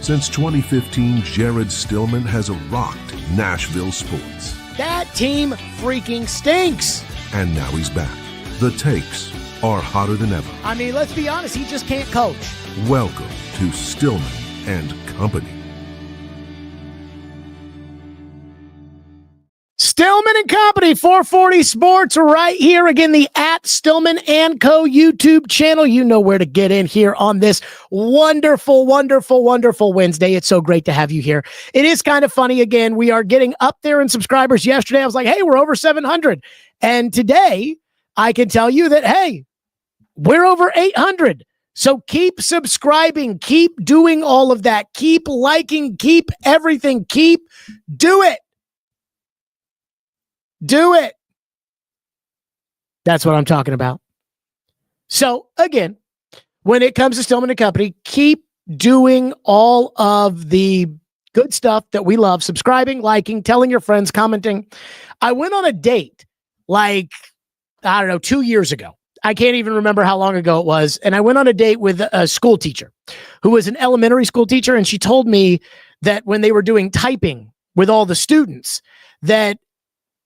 Since 2015, Jared Stillman has rocked Nashville sports. That team freaking stinks. And now he's back. The takes are hotter than ever. I mean, let's be honest, he just can't coach. Welcome to Stillman and Company. Stillman and Company, 440 Sports, right here. Again, the @Stillman and Co. YouTube channel. You know where to get in here on this wonderful, wonderful, wonderful Wednesday. It's so great to have you here. It is kind of funny. Again, we are getting up there in subscribers. Yesterday, I was like, hey, we're over 700. And today, I can tell you that, hey, we're over 800. So keep subscribing. Keep doing all of that. Keep liking. Keep everything. Keep do it. Do it. That's what I'm talking about. So again, when it comes to Stillman and Company, keep doing all of the good stuff that we love. Subscribing, liking, telling your friends, commenting. I went on a date like, I don't know, 2 years ago. I can't even remember how long ago it was. And I went on a date with a school teacher who was an elementary school teacher. And she told me that when they were doing typing with all the students, that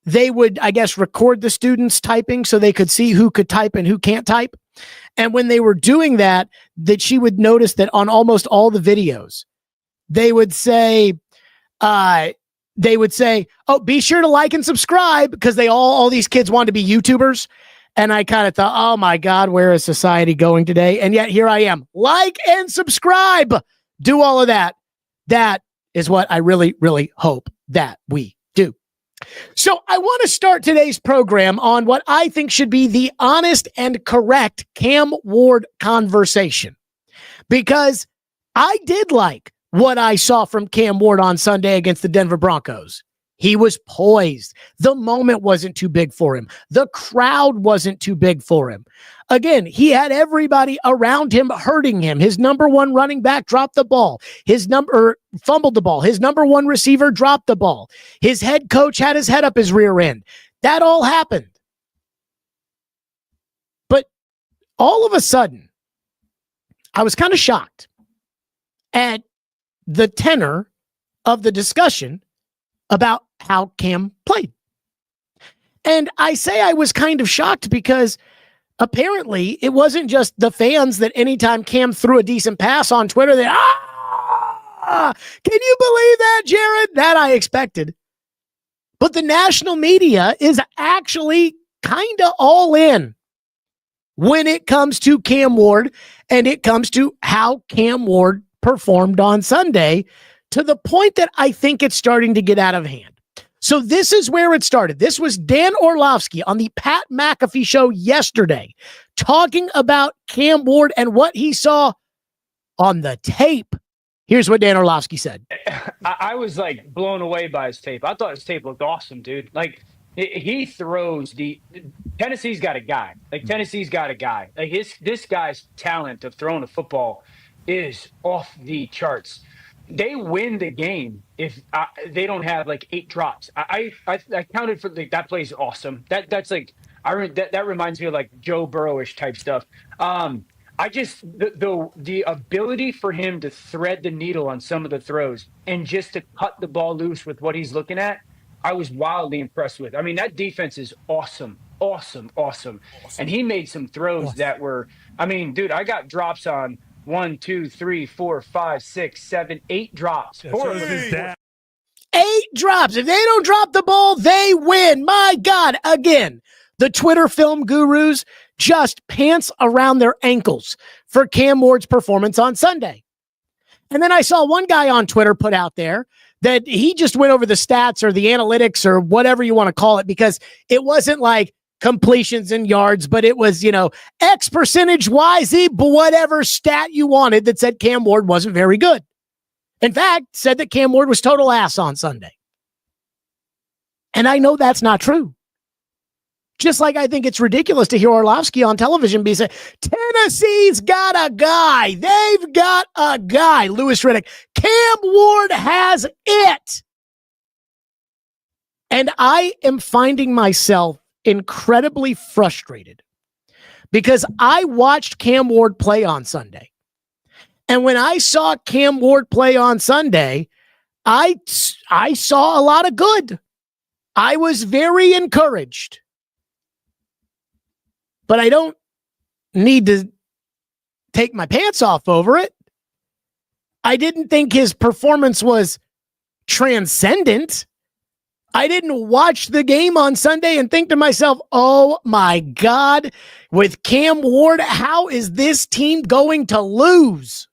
they would, I guess, record the students typing so they could see who could type and who can't type. And when they were doing that, that she would notice that on almost all the videos, they would say, oh, be sure to like and subscribe, because all these kids wanted to be YouTubers. And I kind of thought, oh my God, where is society going today? And yet here I am. Like and subscribe. Do all of that. That is what I really, really hope that we do. So I want to start today's program on what I think should be the honest and correct Cam Ward conversation, because I did like what I saw from Cam Ward on Sunday against the Denver Broncos. He was poised. The moment wasn't too big for him. The crowd wasn't too big for him. Again, he had everybody around him hurting him. His number one running back dropped the ball. Fumbled the ball. His number one receiver dropped the ball. His head coach had his head up his rear end. That all happened. But all of a sudden, I was kind of shocked at the tenor of the discussion about how Cam played. And I say I was kind of shocked because apparently it wasn't just the fans that anytime Cam threw a decent pass on Twitter, can you believe that, Jared? That I expected. But the national media is actually kind of all in when it comes to Cam Ward and it comes to how Cam Ward performed on Sunday, to the point that I think it's starting to get out of hand. So this is where it started. This was Dan Orlovsky on the Pat McAfee show yesterday, talking about Cam Ward and what he saw on the tape. Here's what Dan Orlovsky said. I was like blown away by his tape. I thought his tape looked awesome, dude. Like he throws Tennessee's got a guy. Like Tennessee's got a guy. Like this guy's talent of throwing a football is off the charts. They win the game if they don't have like 8 drops. I counted for that plays awesome. That's like that reminds me of like Joe Burrow-ish type stuff. The ability for him to thread the needle on some of the throws and just to cut the ball loose with what he's looking at, I was wildly impressed with. I mean, that defense is awesome. And he made some throws that were, I mean, dude, I got drops on 1, 2, 3, 4, 5, 6, 7, 8 drops. 8 drops. If they don't drop the ball, they win. My God. Again, the Twitter film gurus just pants around their ankles for Cam Ward's performance on Sunday. And then I saw one guy on Twitter put out there that he just went over the stats or the analytics or whatever you want to call it, because it wasn't like completions and yards, but it was, X percentage YZ, whatever stat you wanted that said Cam Ward wasn't very good. In fact, said that Cam Ward was total ass on Sunday. And I know that's not true. Just like I think it's ridiculous to hear Orlovsky on television be saying, Tennessee's got a guy. They've got a guy. Louis Riddick. Cam Ward has it. And I am finding myself incredibly frustrated because I watched Cam Ward play on Sunday. And when I saw Cam Ward play on Sunday, I saw a lot of good. I was very encouraged. But I don't need to take my pants off over it. I didn't think his performance was transcendent. I didn't watch the game on Sunday and think to myself, oh my God, with Cam Ward, how is this team going to lose?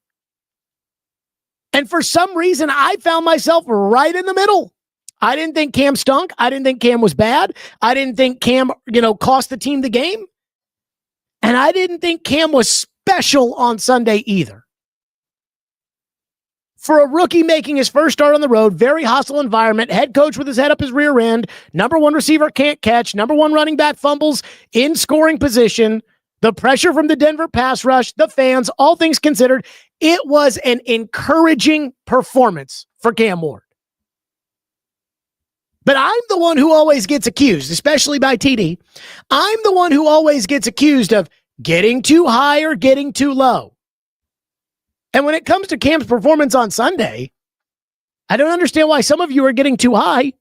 And for some reason, I found myself right in the middle. I didn't think Cam stunk. I didn't think Cam was bad. I didn't think Cam, cost the team the game. And I didn't think Cam was special on Sunday either. For a rookie making his first start on the road, very hostile environment, head coach with his head up his rear end, number one receiver can't catch, number one running back fumbles in scoring position, the pressure from the Denver pass rush, the fans, all things considered, it was an encouraging performance for Cam Ward. But I'm the one who always gets accused, especially by TD. I'm the one who always gets accused of getting too high or getting too low. And when it comes to Cam's performance on Sunday, I don't understand why some of you are getting too high.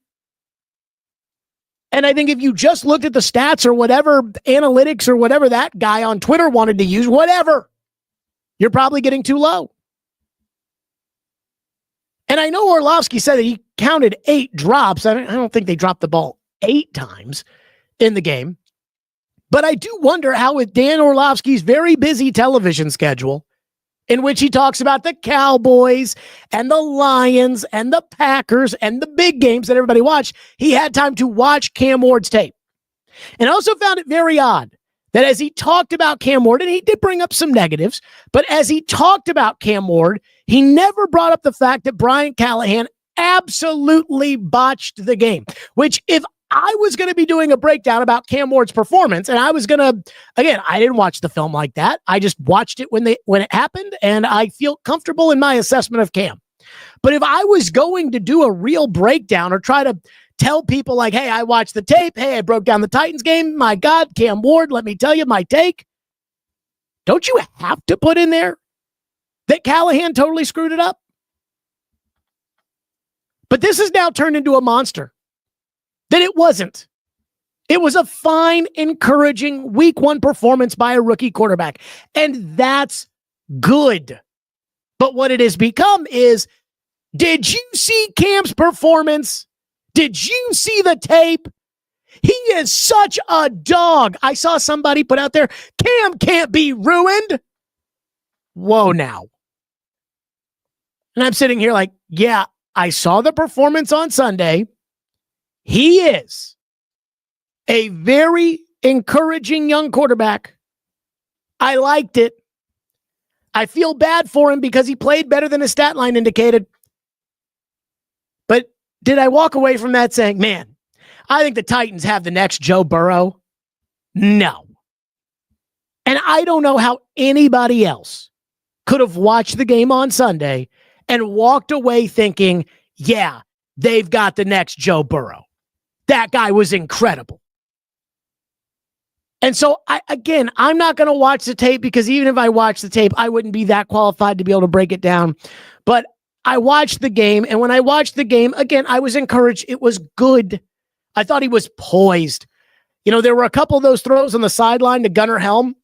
And I think if you just looked at the stats or whatever analytics or whatever that guy on Twitter wanted to use, whatever, you're probably getting too low. And I know Orlovsky said that he counted 8 drops. I don't think they dropped the ball 8 times in the game. But I do wonder how with Dan Orlovsky's very busy television schedule, in which he talks about the Cowboys and the Lions and the Packers and the big games that everybody watched, he had time to watch Cam Ward's tape. And I also found it very odd that as he talked about Cam Ward, and he did bring up some negatives, but as he talked about Cam Ward, he never brought up the fact that Brian Callahan absolutely botched the game, which if I was going to be doing a breakdown about Cam Ward's performance, and I was going to, again, I didn't watch the film like that. I just watched it when it happened, and I feel comfortable in my assessment of Cam. But if I was going to do a real breakdown or try to tell people like, hey, I watched the tape. Hey, I broke down the Titans game. My God, Cam Ward, let me tell you my take. Don't you have to put in there that Callahan totally screwed it up? But this has now turned into a monster. That it wasn't. It was a fine, encouraging week 1 performance by a rookie quarterback. And that's good. But what it has become is, did you see Cam's performance? Did you see the tape? He is such a dog. I saw somebody put out there, Cam can't be ruined. Whoa now. And I'm sitting here like, yeah, I saw the performance on Sunday. He is a very encouraging young quarterback. I liked it. I feel bad for him because he played better than his stat line indicated. But did I walk away from that saying, man, I think the Titans have the next Joe Burrow? No. And I don't know how anybody else could have watched the game on Sunday and walked away thinking, yeah, they've got the next Joe Burrow. That guy was incredible. And so, I'm not going to watch the tape because even if I watched the tape, I wouldn't be that qualified to be able to break it down. But I watched the game, and when I watched the game, again, I was encouraged. It was good. I thought he was poised. There were a couple of those throws on the sideline to Gunnar Helm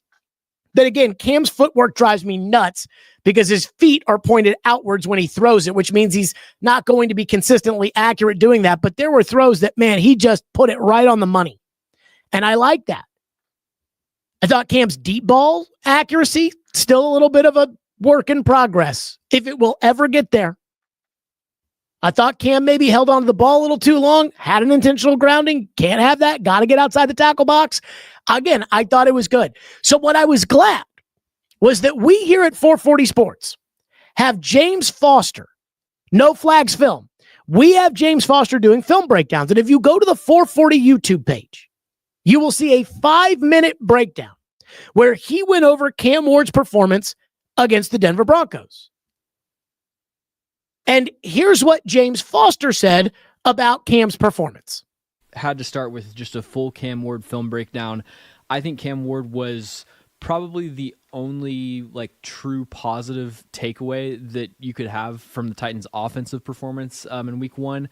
that, again, Cam's footwork drives me nuts because his feet are pointed outwards when he throws it, which means he's not going to be consistently accurate doing that. But there were throws that, man, he just put it right on the money. And I like that. I thought Cam's deep ball accuracy, still a little bit of a work in progress, if it will ever get there. I thought Cam maybe held onto the ball a little too long, had an intentional grounding, can't have that, got to get outside the tackle box. Again, I thought it was good. So what I was glad was that we here at 440 Sports have James Foster, No Flags Film. We have James Foster doing film breakdowns. And if you go to the 440 YouTube page, you will see a 5-minute breakdown where he went over Cam Ward's performance against the Denver Broncos. And here's what James Foster said about Cam's performance. Had to start with just a full Cam Ward film breakdown. I think Cam Ward was probably the only true positive takeaway that you could have from the Titans' offensive performance in Week 1.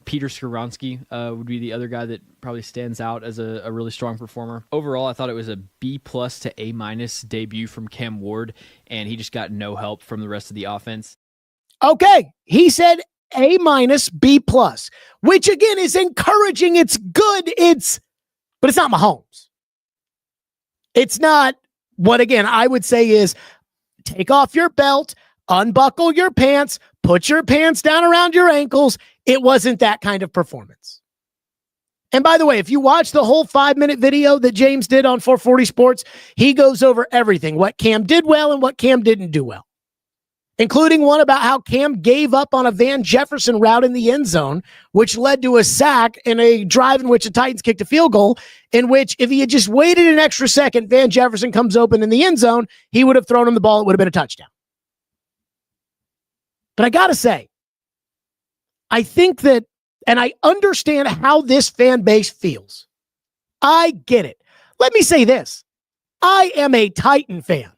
Peter Skoronski would be the other guy that probably stands out as a really strong performer. Overall, I thought it was a B+ to A- debut from Cam Ward, and he just got no help from the rest of the offense. Okay, he said A-, B+, which again is encouraging. It's good. But it's not Mahomes. It's not what, again, I would say is take off your belt, unbuckle your pants, put your pants down around your ankles. It wasn't that kind of performance. And by the way, if you watch the whole 5-minute video that James did on 440 Sports, he goes over everything, what Cam did well and what Cam didn't do well, including one about how Cam gave up on a Van Jefferson route in the end zone, which led to a sack in a drive in which the Titans kicked a field goal, in which if he had just waited an extra second, Van Jefferson comes open in the end zone, he would have thrown him the ball. It would have been a touchdown. But I got to say, I think that, and I understand how this fan base feels. I get it. Let me say this. I am a Titan fan.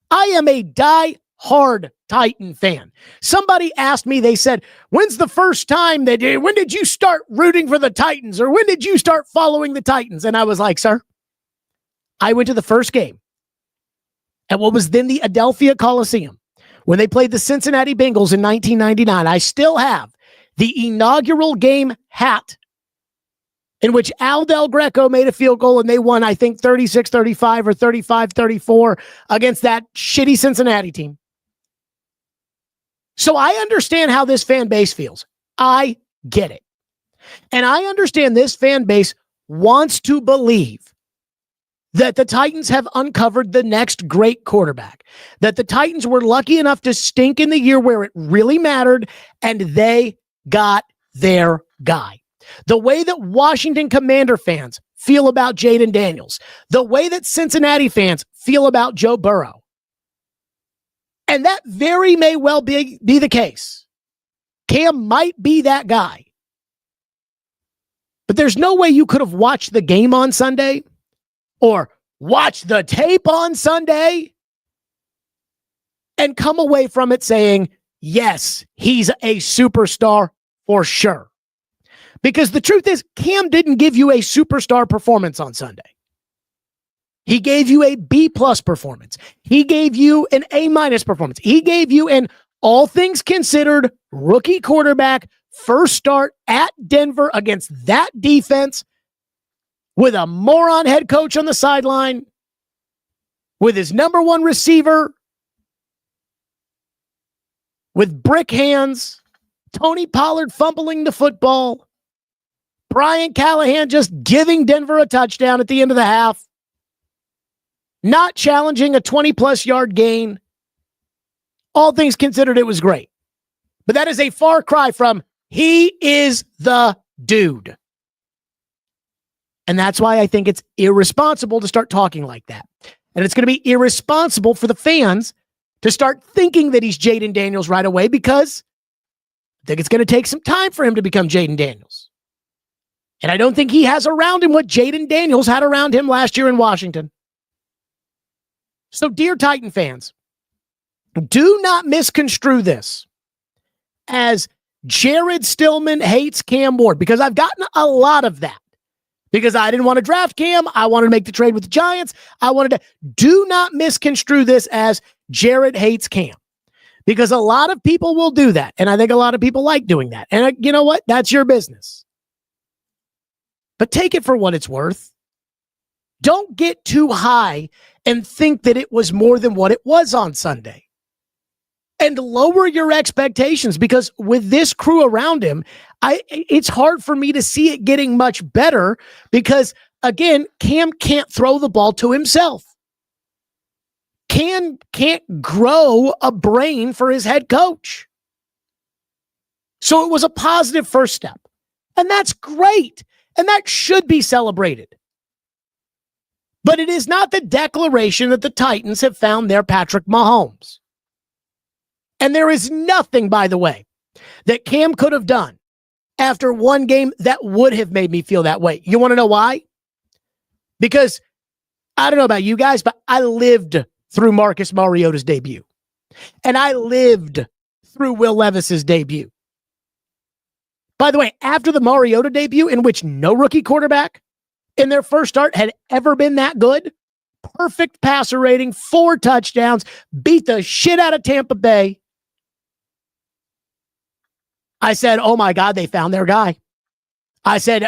I am a die-hard Titan fan. Somebody asked me, they said, when did you start rooting for the Titans? Or when did you start following the Titans? And I was like, sir, I went to the first game at what was then the Adelphia Coliseum when they played the Cincinnati Bengals in 1999. I still have the inaugural game hat in which Al Del Greco made a field goal and they won, I think, 36-35 or 35-34 against that shitty Cincinnati team. So I understand how this fan base feels. I get it. And I understand this fan base wants to believe that the Titans have uncovered the next great quarterback, that the Titans were lucky enough to stink in the year where it really mattered, and they got their guy. The way that Washington Commander fans feel about Jaden Daniels, the way that Cincinnati fans feel about Joe Burrow. And that very may well be the case. Cam might be that guy. But there's no way you could have watched the game on Sunday or watched the tape on Sunday and come away from it saying, yes, he's a superstar for sure. Because the truth is, Cam didn't give you a superstar performance on Sunday. He gave you a B+ performance. He gave you an A- performance. He gave you an all things considered rookie quarterback first start at Denver against that defense with a moron head coach on the sideline, with his number one receiver, with brick hands, Tony Pollard fumbling the football, Brian Callahan just giving Denver a touchdown at the end of the half, not challenging a 20-plus yard gain. All things considered, it was great. But that is a far cry from he is the dude. And that's why I think it's irresponsible to start talking like that. And it's going to be irresponsible for the fans to start thinking that he's Jaden Daniels right away, because I think it's going to take some time for him to become Jaden Daniels. And I don't think he has around him what Jaden Daniels had around him last year in Washington. So, dear Titan fans, do not misconstrue this as Jared Stillman hates Cam Ward, because I've gotten a lot of that. Because I didn't want to draft Cam. I wanted to make the trade with the Giants. Do not misconstrue this as Jared hates Cam. Because a lot of people will do that. And I think a lot of people like doing that. And you know what? That's your business. But take it for what it's worth. Don't get too high and think that it was more than what it was on Sunday. And lower your expectations, because with this crew around him, it's hard for me to see it getting much better, because, again, Cam can't throw the ball to himself. Cam can't grow a brain for his head coach. So it was a positive first step. And that's great. And that should be celebrated. But it is not the declaration that the Titans have found their Patrick Mahomes. And there is nothing, by the way, that Cam could have done after one game that would have made me feel that way. You want to know why? Because I don't know about you guys, but I lived through Marcus Mariota's debut. And I lived through Will Levis's debut. By the way, after the Mariota debut, in which no rookie quarterback in their first start had ever been that good, perfect passer rating, 4 touchdowns, beat the shit out of Tampa Bay, I said, oh my God, they found their guy. I said,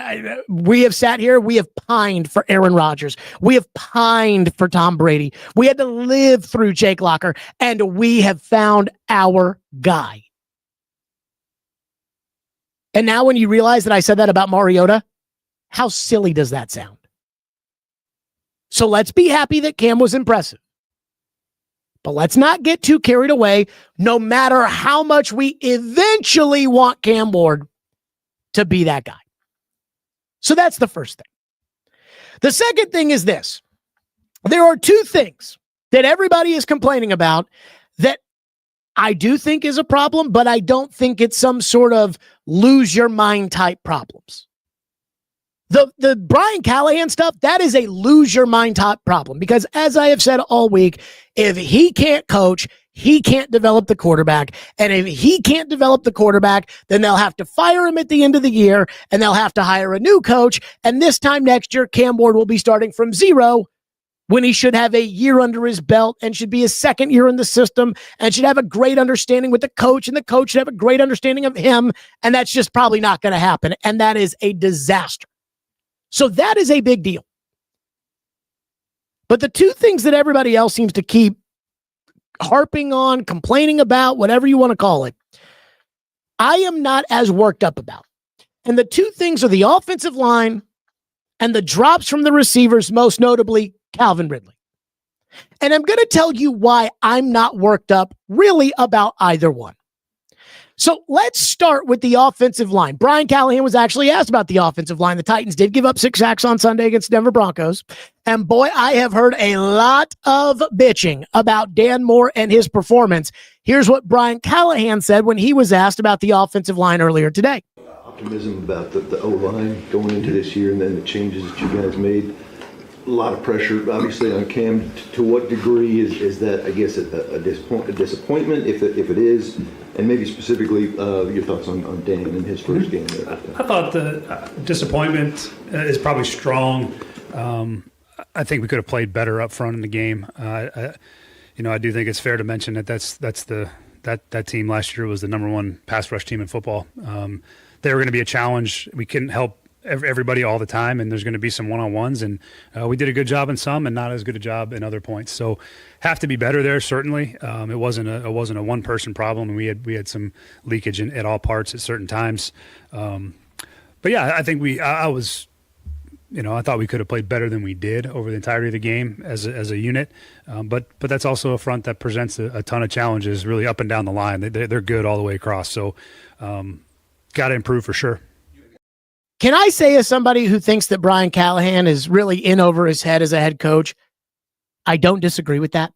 we have sat here, we have pined for Aaron Rodgers. We have pined for Tom Brady. We had to live through Jake Locker, and we have found our guy. And now when you realize that I said that about Mariota, how silly does that sound? So let's be happy that Cam was impressive. But let's not get too carried away, no matter how much we eventually want Cam Ward to be that guy. So that's the first thing. The second thing is this. There are 2 things that everybody is complaining about that I do think is a problem, but I don't think it's some sort of lose your mind type problems. The Brian Callahan stuff, that is a lose your mind type problem because as I have said all week, if he can't coach, he can't develop the quarterback. And if he can't develop the quarterback, then they'll have to fire him at the end of the year and they'll have to hire a new coach. And this time next year, Cam Ward will be starting from 0 when he should have a year under his belt and should be his second year in the system and should have a great understanding with the coach and the coach should have a great understanding of him. And that's just probably not going to happen. And that is a disaster. So that is a big deal. But the 2 things that everybody else seems to keep harping on, complaining about, whatever you want to call it, I am not as worked up about. And the 2 things are the offensive line and the drops from the receivers, most notably Calvin Ridley. And I'm going to tell you why I'm not worked up really about either one. So let's start with the offensive line. Brian Callahan was actually asked about the offensive line. The Titans did give up 6 sacks on Sunday against Denver Broncos. And boy, I have heard a lot of bitching about Dan Moore and his performance. Here's what Brian Callahan said when he was asked about the offensive line earlier today. Optimism about the O-line going into this year and then the changes that you guys made. A lot of pressure, obviously, on Cam. To what degree is that, I guess, a disappointment, if it is? And maybe specifically your thoughts on Dan in his first game there. I thought the disappointment is probably strong. I think we could have played better up front in the game. I do think it's fair to mention that team last year was the number 1 pass rush team in football. They were going to be a challenge. We couldn't help everybody all the time, and there's going to be some one-on-ones, and we did a good job in some and not as good a job in other points. So have to be better there, certainly. It wasn't a one-person problem, and we had some leakage at all parts at certain times. But yeah, I think I thought we could have played better than we did over the entirety of the game as a unit. But that's also a front that presents a ton of challenges really up and down the line. They're good all the way across. So got to improve for sure. Can I say, as somebody who thinks that Brian Callahan is really in over his head as a head coach, I don't disagree with that.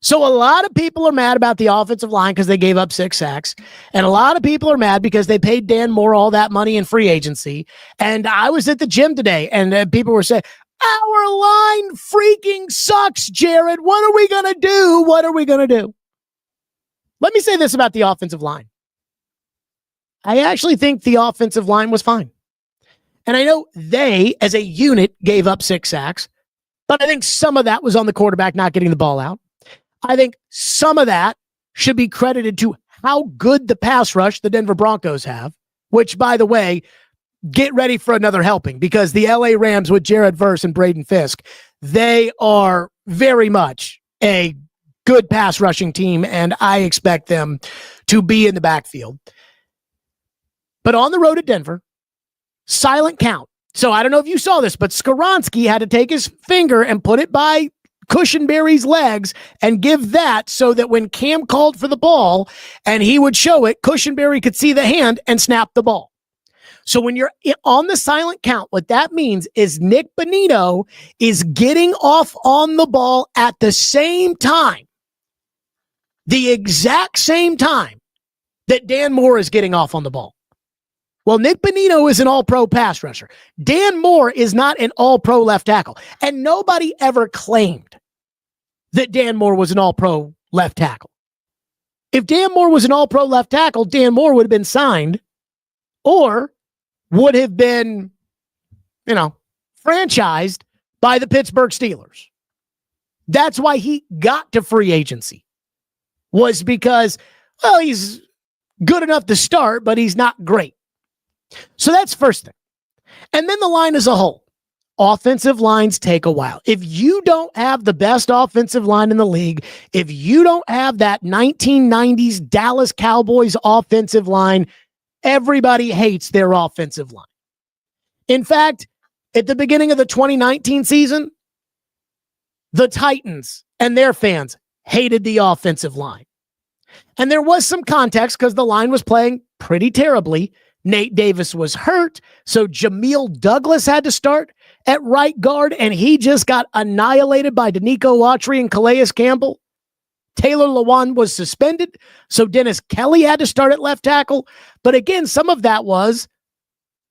So a lot of people are mad about the offensive line because they gave up 6 sacks. And a lot of people are mad because they paid Dan Moore all that money in free agency. And I was at the gym today and people were saying, our line freaking sucks, Jared. What are we going to do? What are we going to do? Let me say this about the offensive line. I actually think the offensive line was fine. And I know they, as a unit, gave up 6 sacks, but I think some of that was on the quarterback not getting the ball out. I think some of that should be credited to how good the pass rush the Denver Broncos have, which, by the way, get ready for another helping because the LA Rams with Jared Verse and Braden Fisk, they are very much a good pass rushing team, and I expect them to be in the backfield. But on the road at Denver, silent count. So I don't know if you saw this, but Skoronski had to take his finger and put it by Cushenberry's legs and give that so that when Cam called for the ball and he would show it, Cushenberry could see the hand and snap the ball. So when you're on the silent count, what that means is Nick Bonino is getting off on the ball at the same time, the exact same time that Dan Moore is getting off on the ball. Well, Nick Bonino is an all-pro pass rusher. Dan Moore is not an all-pro left tackle. And nobody ever claimed that Dan Moore was an all-pro left tackle. If Dan Moore was an all-pro left tackle, Dan Moore would have been signed or would have been, franchised by the Pittsburgh Steelers. That's why he got to free agency, was because, well, he's good enough to start, but he's not great. So that's first thing. And then the line as a whole. Offensive lines take a while. If you don't have the best offensive line in the league, if you don't have that 1990s Dallas Cowboys offensive line, everybody hates their offensive line. In fact, at the beginning of the 2019 season, the Titans and their fans hated the offensive line. And there was some context because the line was playing pretty terribly. Nate Davis was hurt, so Jameel Douglas had to start at right guard, and he just got annihilated by Danico Autry and Calais Campbell. Taylor Lewan was suspended, so Dennis Kelly had to start at left tackle. But again, some of that was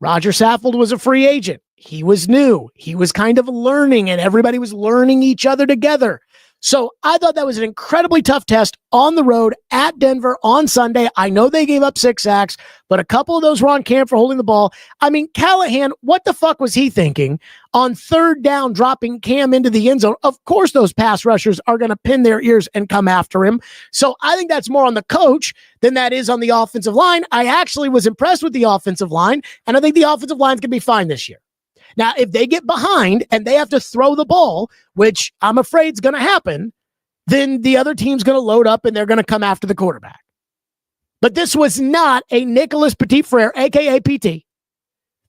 Roger Saffold was a free agent. He was new. He was kind of learning, and everybody was learning each other together. So I thought that was an incredibly tough test on the road at Denver on Sunday. I know they gave up 6 sacks, but a couple of those were on Cam for holding the ball. I mean, Callahan, what the fuck was he thinking on third down, dropping Cam into the end zone? Of course, those pass rushers are going to pin their ears and come after him. So I think that's more on the coach than that is on the offensive line. I actually was impressed with the offensive line, and I think the offensive line is going to be fine this year. Now, if they get behind and they have to throw the ball, which I'm afraid is going to happen, then the other team's going to load up and they're going to come after the quarterback. But this was not a Nicholas Petit-Frere, a.k.a. PT.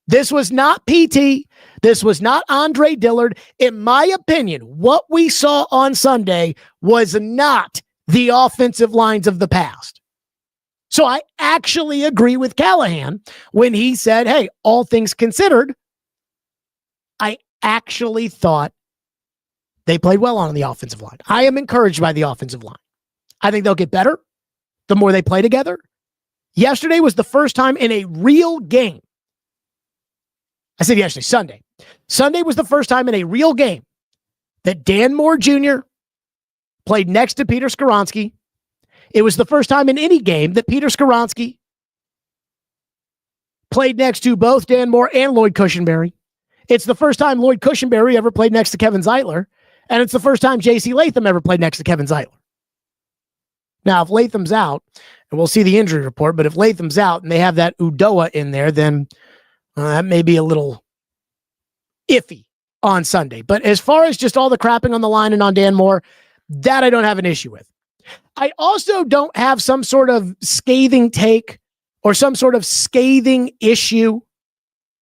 This was not PT. This was not Andre Dillard. In my opinion, what we saw on Sunday was not the offensive lines of the past. So I actually agree with Callahan when he said, hey, all things considered, I actually thought they played well on the offensive line. I am encouraged by the offensive line. I think they'll get better the more they play together. Yesterday was the first time in a real game. I said yesterday, Sunday. Sunday was the first time in a real game that Dan Moore Jr. played next to Peter Skoronski. It was the first time in any game that Peter Skoronski played next to both Dan Moore and Lloyd Cushenberry. It's the first time Lloyd Cushenberry ever played next to Kevin Zeitler, and it's the first time J.C. Latham ever played next to Kevin Zeitler. Now, if Latham's out, and we'll see the injury report, but if Latham's out and they have that Udoa in there, then that may be a little iffy on Sunday. But as far as just all the crapping on the line and on Dan Moore, that I don't have an issue with. I also don't have some sort of scathing take or some sort of scathing issue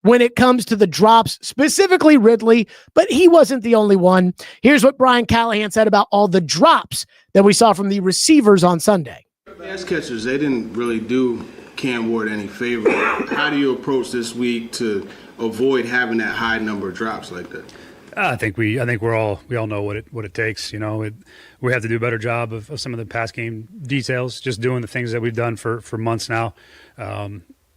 when it comes to the drops, specifically Ridley, but he wasn't the only one. Here's what Brian Callahan said about all the drops that we saw from the receivers on Sunday. Pass catchers, they didn't really do Cam Ward any favor. How do you approach this week to avoid having that high number of drops like that? I think we all know what it takes. You know, we have to do a better job of some of the pass game details, just doing the things that we've done for months now.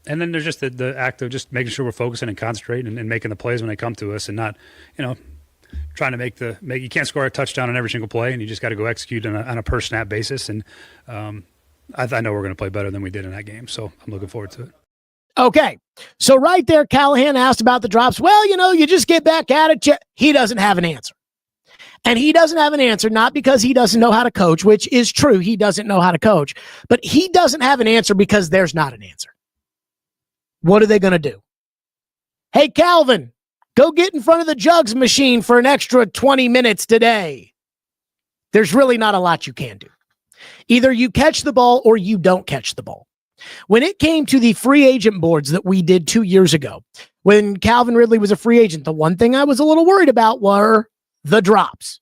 And then there's just the act of just making sure we're focusing and concentrating and making the plays when they come to us, and not, trying to make you can't score a touchdown on every single play, and you just got to go execute on a per snap basis. And I know we're going to play better than we did in that game, so I'm looking forward to it. Okay, so right there, Callahan asked about the drops. Well, you just get back at it. He doesn't have an answer. And he doesn't have an answer, not because he doesn't know how to coach, which is true. He doesn't know how to coach. But he doesn't have an answer because there's not an answer. What are they going to do? Hey, Calvin, go get in front of the jugs machine for an extra 20 minutes today. There's really not a lot you can do. Either you catch the ball or you don't catch the ball. When it came to the free agent boards that we did 2 years ago, when Calvin Ridley was a free agent, the one thing I was a little worried about were the drops.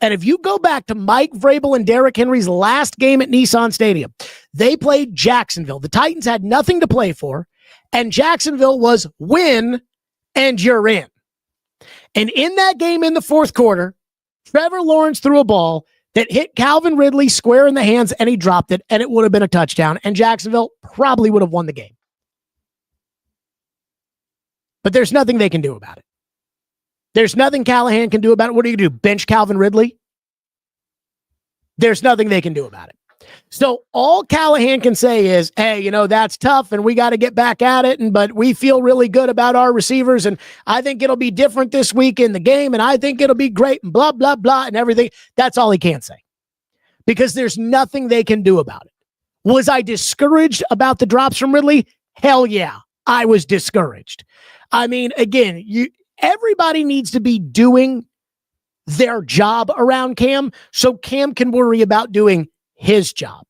And if you go back to Mike Vrabel and Derrick Henry's last game at Nissan Stadium, they played Jacksonville. The Titans had nothing to play for, and Jacksonville was win and you're in. And in that game in the fourth quarter, Trevor Lawrence threw a ball that hit Calvin Ridley square in the hands, and he dropped it, and it would have been a touchdown, and Jacksonville probably would have won the game. But there's nothing they can do about it. There's nothing Callahan can do about it. What are you going to do? Bench Calvin Ridley? There's nothing they can do about it. So all Callahan can say is, hey, that's tough and we got to get back at it. But we feel really good about our receivers. And I think it'll be different this week in the game. And I think it'll be great and blah, blah, blah and everything. That's all he can say because there's nothing they can do about it. Was I discouraged about the drops from Ridley? Hell yeah, I was discouraged. I mean, again, everybody needs to be doing their job around Cam so Cam can worry about doing his job.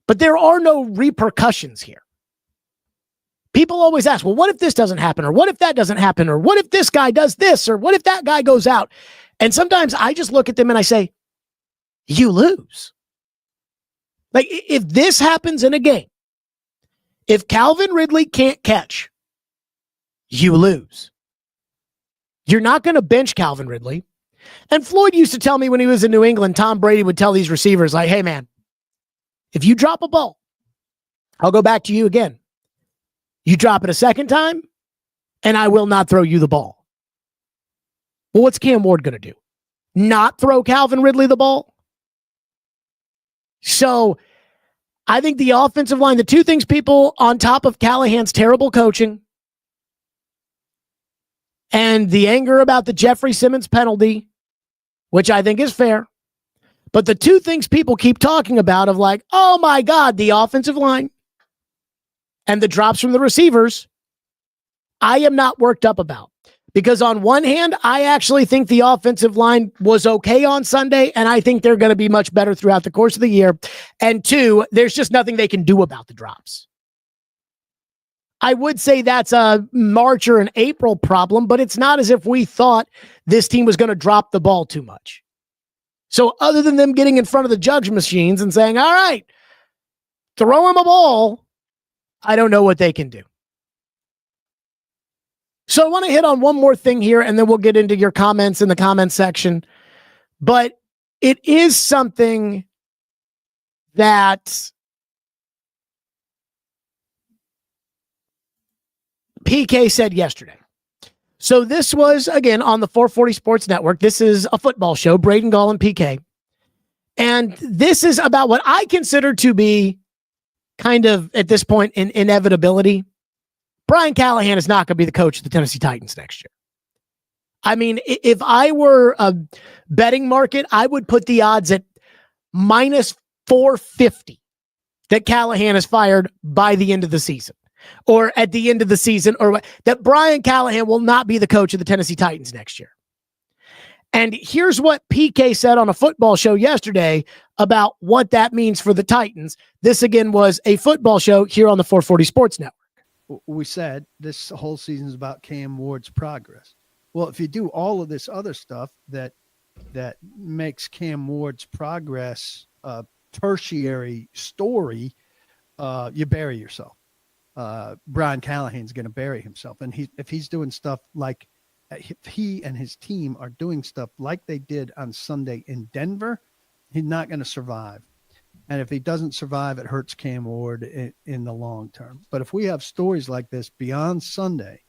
But there are no repercussions here. People always ask, well, what if this doesn't happen? Or what if that doesn't happen? Or what if this guy does this? Or what if that guy goes out? And sometimes I just look at them and I say, you lose. Like if this happens in a game, if Calvin Ridley can't catch, you lose. You're not going to bench Calvin Ridley. And Floyd used to tell me when he was in New England, Tom Brady would tell these receivers like, hey man, if you drop a ball, I'll go back to you again. You drop it a second time and I will not throw you the ball. Well, what's Cam Ward going to do? Not throw Calvin Ridley the ball? So I think the offensive line, the two things people on top of Callahan's terrible coaching and the anger about the Jeffrey Simmons penalty, which I think is fair. But the two things people keep talking about of like, oh my God, the offensive line and the drops from the receivers, I am not worked up about. Because on one hand, I actually think the offensive line was okay on Sunday, and I think they're going to be much better throughout the course of the year. And two, there's just nothing they can do about the drops. I would say that's a March or an April problem, but it's not as if we thought this team was going to drop the ball too much. So other than them getting in front of the judge machines and saying, all right, throw him a ball, I don't know what they can do. So I want to hit on one more thing here, and then we'll get into your comments in the comments section. But it is something that PK said yesterday. So this was, again, on the 440 Sports Network. This is a football show, Braden Gall and PK. And this is about what I consider to be kind of, at this point, an inevitability. Brian Callahan is not going to be the coach of the Tennessee Titans next year. I mean, if I were a betting market, I would put the odds at minus 450 that Callahan is fired by the end of the season or at the end of the season, or that Brian Callahan will not be the coach of the Tennessee Titans next year. And here's what PK said on a football show yesterday about what that means for the Titans. This, again, was a football show here on the 440 Sports Network. We said this whole season is about Cam Ward's progress. Well, if you do all of this other stuff that makes Cam Ward's progress a tertiary story, you bury yourself. Brian Callahan's going to bury himself. And if he's doing stuff like if he and his team are doing stuff like they did on Sunday in Denver, he's not going to survive. And if he doesn't survive, it hurts Cam Ward in the long term. But if we have stories like this beyond Sunday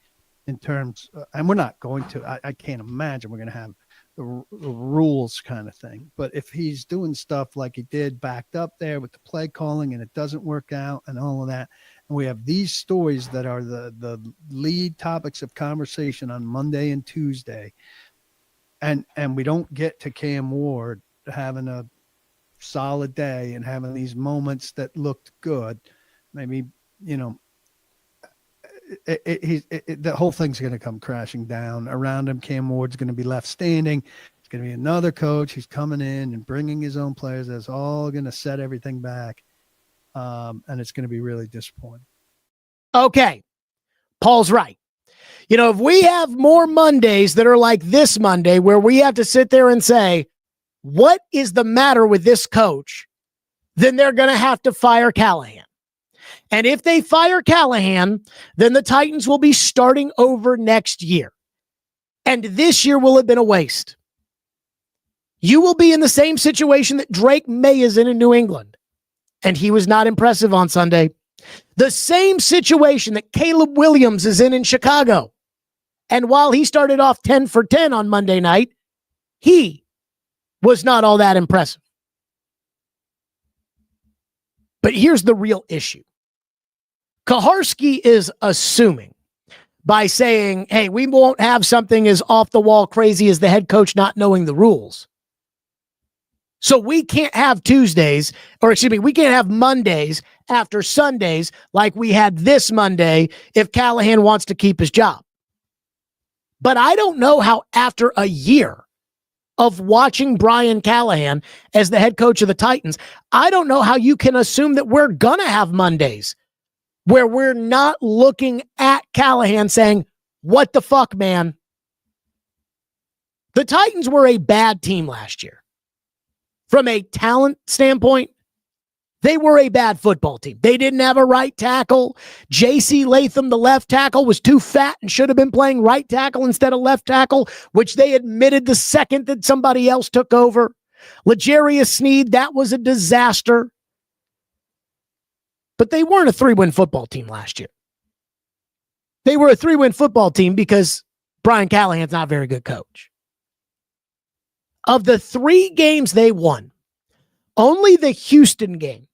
in terms, and we're not going to, I can't imagine we're going to have the rules kind of thing. But if he's doing stuff like he did backed up there with the play calling and it doesn't work out and all of that, and we have these stories that are the lead topics of conversation on Monday and Tuesday, and we don't get to Cam Ward having a solid day and having these moments that looked good, maybe, the whole thing's going to come crashing down around him. Cam Ward's going to be left standing. It's going to be another coach who's coming in and bringing his own players. That's all going to set everything back. And it's going to be really disappointing. Okay. Paul's right. If we have more Mondays that are like this Monday where we have to sit there and say, what is the matter with this coach? Then they're going to have to fire Callahan. And if they fire Callahan, then the Titans will be starting over next year. And this year will have been a waste. You will be in the same situation that Drake May is in New England. And he was not impressive on Sunday. The same situation that Caleb Williams is in Chicago. And while he started off 10 for 10 on Monday night, he was not all that impressive. But here's the real issue. Kaharski is assuming by saying, hey, we won't have something as off the wall crazy as the head coach not knowing the rules. So we can't have we can't have Mondays after Sundays like we had this Monday if Callahan wants to keep his job. But I don't know how after a year of watching Brian Callahan as the head coach of the Titans, I don't know how you can assume that we're going to have Mondays where we're not looking at Callahan saying, what the fuck, man? The Titans were a bad team last year. From a talent standpoint, they were a bad football team. They didn't have a right tackle. J.C. Latham, the left tackle, was too fat and should have been playing right tackle instead of left tackle, which they admitted the second that somebody else took over. L'Jarius Sneed, that was a disaster. But they weren't a 3-win football team last year. They were a 3-win football team because Brian Callahan's not a very good coach. Of the 3 games they won, only the Houston game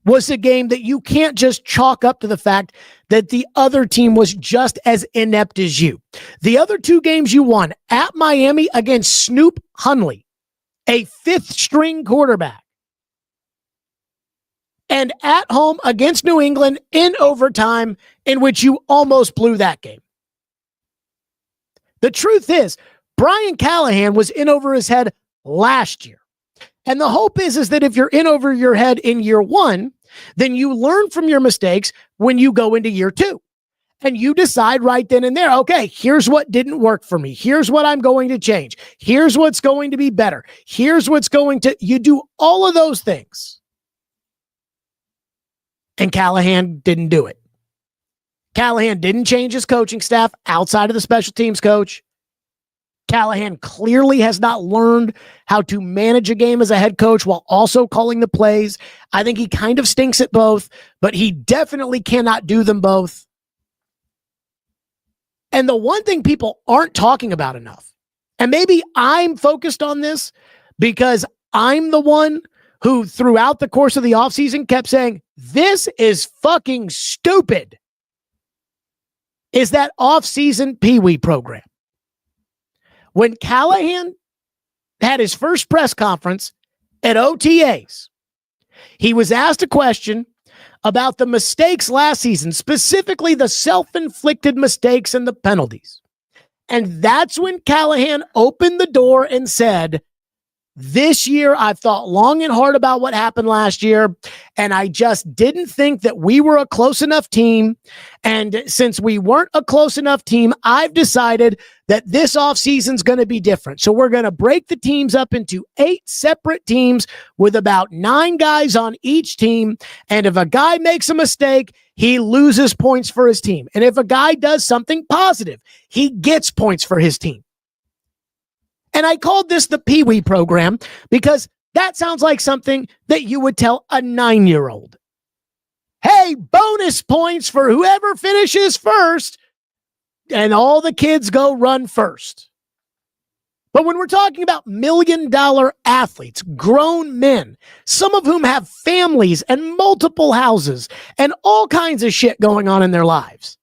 was a game that you can't just chalk up to the fact that the other team was just as inept as you. The other 2 games you won at Miami against Snoop Hunley, a 5th-string quarterback, and at home against New England in overtime, in which you almost blew that game. The truth is, Brian Callahan was in over his head last year. And the hope is that if you're in over your head in year 1, then you learn from your mistakes when you go into year 2. And you decide right then and there, okay, here's what didn't work for me. Here's what I'm going to change. Here's what's going to be better. Here's what's going to, you do all of those things. And Callahan didn't do it. Callahan didn't change his coaching staff outside of the special teams coach. Callahan clearly has not learned how to manage a game as a head coach while also calling the plays. I think he kind of stinks at both, but he definitely cannot do them both. And the one thing people aren't talking about enough, and maybe I'm focused on this because I'm the one who throughout the course of the offseason kept saying, this is fucking stupid, is that offseason Pee-wee program. When Callahan had his first press conference at OTAs, he was asked a question about the mistakes last season, specifically the self-inflicted mistakes and the penalties. And that's when Callahan opened the door and said, this year, I've thought long and hard about what happened last year, and I just didn't think that we were a close enough team. And since we weren't a close enough team, I've decided that this offseason's going to be different. So we're going to break the teams up into 8 separate teams with about 9 guys on each team. And if a guy makes a mistake, he loses points for his team. And if a guy does something positive, he gets points for his team. And I called this the Pee-wee program because that sounds like something that you would tell a 9-year-old. Hey, bonus points for whoever finishes first, and all the kids go run first. But when we're talking about million-dollar athletes, grown men, some of whom have families and multiple houses and all kinds of shit going on in their lives,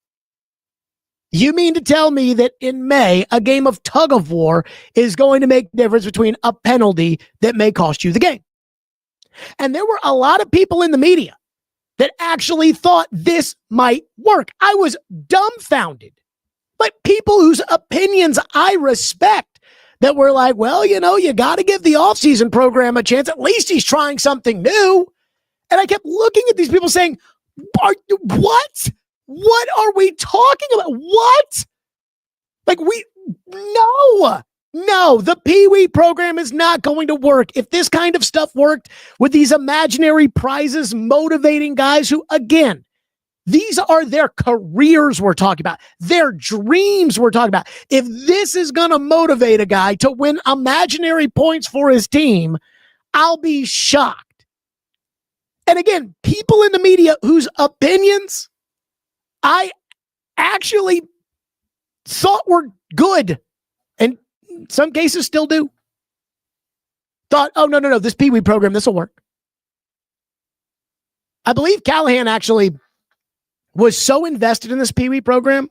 you mean to tell me that in May, a game of tug of war is going to make the difference between a penalty that may cost you the game? And there were a lot of people in the media that actually thought this might work. I was dumbfounded. But people whose opinions I respect that were like, well, you know, you got to give the offseason program a chance. At least he's trying something new. And I kept looking at these people saying, what? What are we talking about? What? No, the Pee-wee program is not going to work. If this kind of stuff worked with these imaginary prizes motivating guys who, again, these are their careers we're talking about, their dreams we're talking about. If this is going to motivate a guy to win imaginary points for his team, I'll be shocked. And again, people in the media whose opinions I actually thought were good, and in some cases still do, thought, oh, no, this Pee Wee program, this will work. I believe Callahan actually was so invested in this Pee Wee program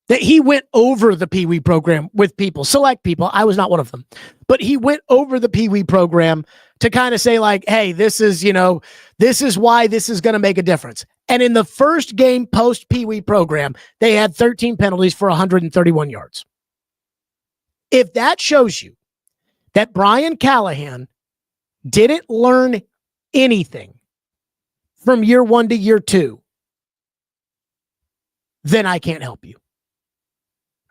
that he went over the Pee Wee program with people, select people. I was not one of them, but he went over the Pee Wee program to kind of say like, hey, this is why this is going to make a difference. And in the first game post Pee Wee program, they had 13 penalties for 131 yards. If that shows you that Brian Callahan didn't learn anything from year 1 to year 2, then I can't help you.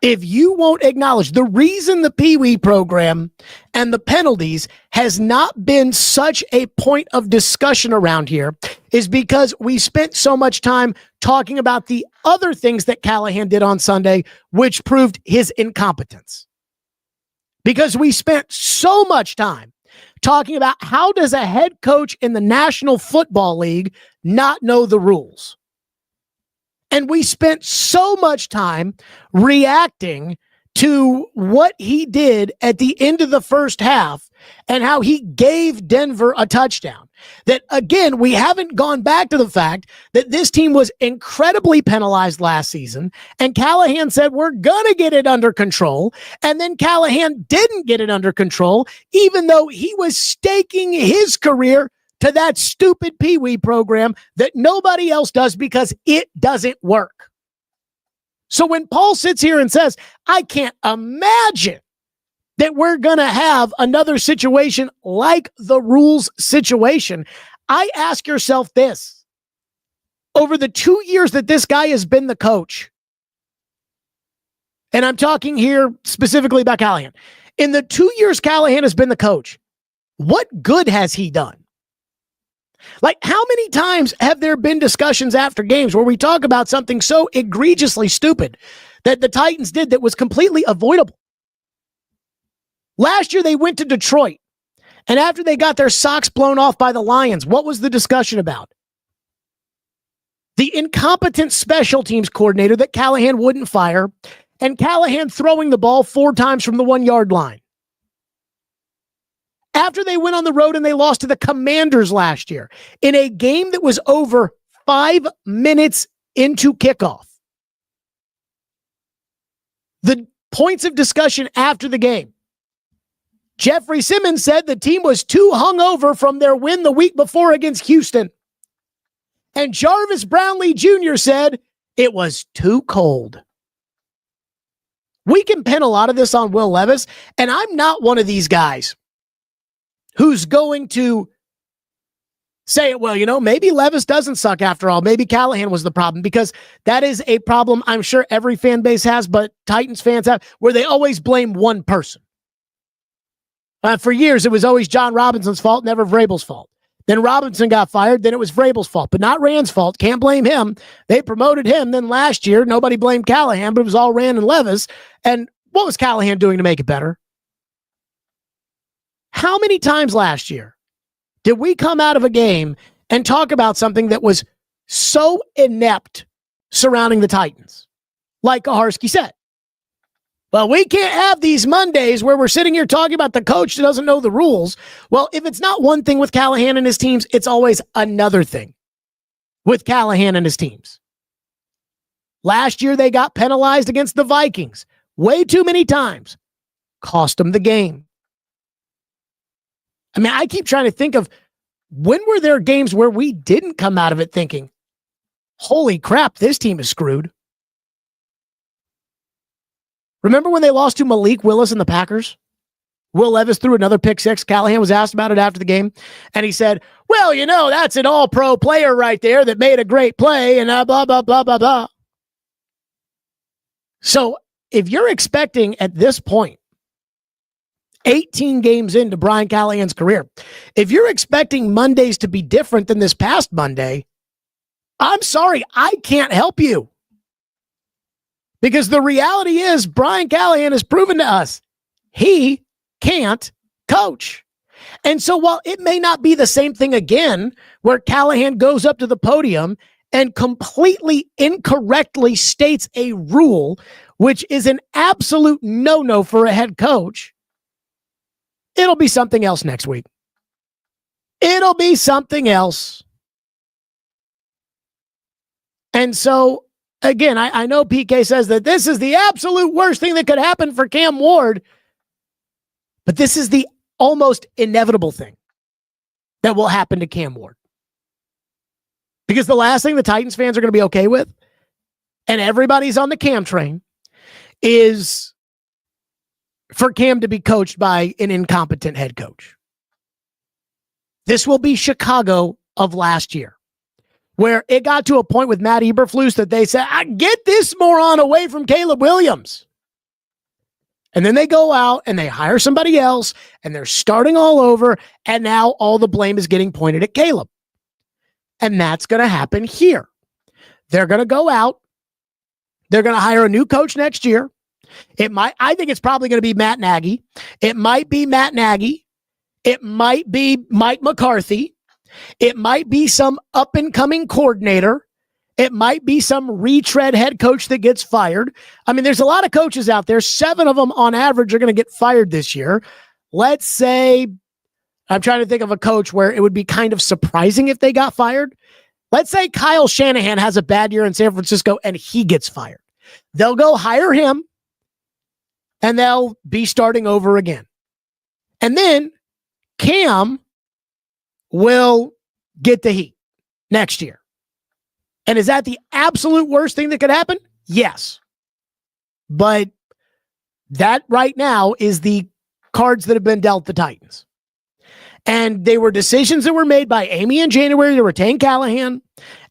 If you won't acknowledge the reason the Pee Wee program and the penalties has not been such a point of discussion around here is because we spent so much time talking about the other things that Callahan did on Sunday, which proved his incompetence. Because we spent so much time talking about how does a head coach in the National Football League not know the rules? And we spent so much time reacting to what he did at the end of the first half and how he gave Denver a touchdown. That, again, we haven't gone back to the fact that this team was incredibly penalized last season, and Callahan said, we're going to get it under control. And then Callahan didn't get it under control, even though he was staking his career to that stupid Pee Wee program that nobody else does because it doesn't work. So when Paul sits here and says, I can't imagine that we're going to have another situation like the rules situation, I ask yourself this. Over the 2 years that this guy has been the coach, and I'm talking here specifically about Callahan, in the 2 years Callahan has been the coach, what good has he done? Like, how many times have there been discussions after games where we talk about something so egregiously stupid that the Titans did that was completely avoidable? Last year, they went to Detroit, and after they got their socks blown off by the Lions, what was the discussion about? The incompetent special teams coordinator that Callahan wouldn't fire, and Callahan throwing the ball 4 times from the 1-yard line. After they went on the road and they lost to the Commanders last year in a game that was over 5 minutes into kickoff. The points of discussion after the game. Jeffrey Simmons said the team was too hungover from their win the week before against Houston. And Jarvis Brownlee Jr. said it was too cold. We can pin a lot of this on Will Levis, and I'm not one of these guys who's going to say, well, maybe Levis doesn't suck after all. Maybe Callahan was the problem, because that is a problem I'm sure every fan base has, but Titans fans have, where they always blame one person. For years, it was always John Robinson's fault, never Vrabel's fault. Then Robinson got fired, then it was Vrabel's fault, but not Rand's fault. Can't blame him. They promoted him. Then last year, nobody blamed Callahan, but it was all Rand and Levis. And what was Callahan doing to make it better? How many times last year did we come out of a game and talk about something that was so inept surrounding the Titans? Like Kaharski said, well, we can't have these Mondays where we're sitting here talking about the coach that doesn't know the rules. Well, if it's not one thing with Callahan and his teams, it's always another thing with Callahan and his teams. Last year, they got penalized against the Vikings way too many times. Cost them the game. I mean, I keep trying to think of when were there games where we didn't come out of it thinking, holy crap, this team is screwed. Remember when they lost to Malik Willis and the Packers? Will Levis threw another pick six. Callahan was asked about it after the game, and he said, well, that's an all-pro player right there that made a great play, and blah, blah, blah, blah, blah. So if you're expecting at this point, 18 games into Brian Callahan's career, if you're expecting Mondays to be different than this past Monday, I'm sorry, I can't help you. Because the reality is Brian Callahan has proven to us he can't coach. And so while it may not be the same thing again, where Callahan goes up to the podium and completely incorrectly states a rule, which is an absolute no-no for a head coach, it'll be something else next week. It'll be something else. And so, again, I know PK says that this is the absolute worst thing that could happen for Cam Ward, but this is the almost inevitable thing that will happen to Cam Ward. Because the last thing the Titans fans are going to be okay with, and everybody's on the Cam train, is for Cam to be coached by an incompetent head coach. This will be Chicago of last year, where it got to a point with Matt Eberflus that they said, get this moron away from Caleb Williams. And then they go out and they hire somebody else, and they're starting all over, and now all the blame is getting pointed at Caleb. And that's going to happen here. They're going to go out. They're going to hire a new coach next year. I think it's probably going to be Matt Nagy. It might be Matt Nagy. It might be Mike McCarthy. It might be some up-and-coming coordinator. It might be some retread head coach that gets fired. I mean, there's a lot of coaches out there. 7 of them on average are going to get fired this year. Let's say, I'm trying to think of a coach where it would be kind of surprising if they got fired. Let's say Kyle Shanahan has a bad year in San Francisco and he gets fired. They'll go hire him and they'll be starting over again. And then Cam will get the heat next year. And is that the absolute worst thing that could happen? Yes. But that right now is the cards that have been dealt the Titans. And they were decisions that were made by Amy in January to retain Callahan,